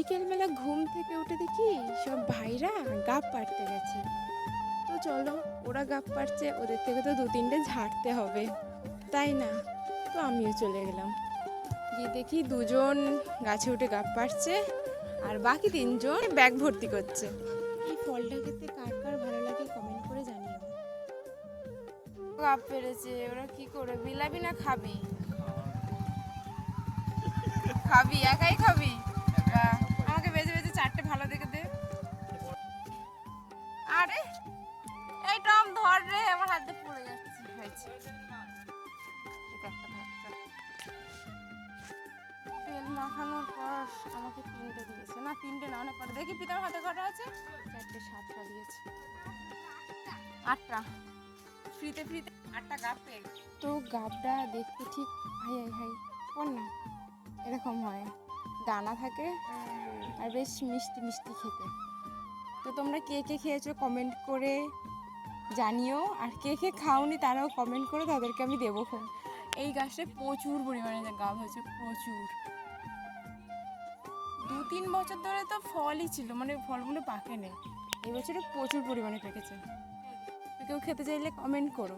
বিকেলবেলা ঘুম থেকে উঠে দেখি সব ভাইরা গাব পাড়তে গেছে। তো চলো, ওরা গাব পাড়ছে, ওদের থেকে তো 2-3টে ঝাড়তে হবে, তাই না? তো আমিও চলে গেলাম, গিয়ে দেখি 2জন গাছে উঠে গাব পাড়ছে আর বাকি 3জন ব্যাগ ভর্তি করছে। এই ফলটা খেতে কার কার ভালো লাগে কমেন্ট করে জানিও। গাব পেরেছে, ওরা কি করে, বিলাবি না খাবি? খাবি, একাই খাবি? আমাকে বেজে বেজে 4টে ভালো দেখে দে। আরে এই টম ধর রে, আমার হাতে পড়ে যাচ্ছে। হয়েছে, তেল মাখানোর পর আমাকে 3টে দিয়েছে, না 3টে না, অনেক কটা। দেখি পিতার হাতে কটা আছে? 4টে, 7টা দিয়েছে, 8টা ফ্রিতে ফ্রিতে 8টা গাব পেয়ে গেছে। তো গাবটা দেখতে ঠিক হাই হাই হাই বল না, এরকম হয়, দানা থাকে আর বেশ মিষ্টি মিষ্টি খেতে। তো তোমরা কে কে খেয়েছো কমেন্ট করে জানিও, আর কে কে খাওনি তারাও কমেন্ট করে, তাদেরকে আমি দেবো ফোন। এই গাছটা প্রচুর পরিমাণে গাব হয়েছে, প্রচুর। 2-3 বছর ধরে তো ফলই ছিল, মানে ফলগুলো পাকে নেই, এই বছরে প্রচুর পরিমাণে পেকেছে। কেউ খেতে চাইলে কমেন্ট করো।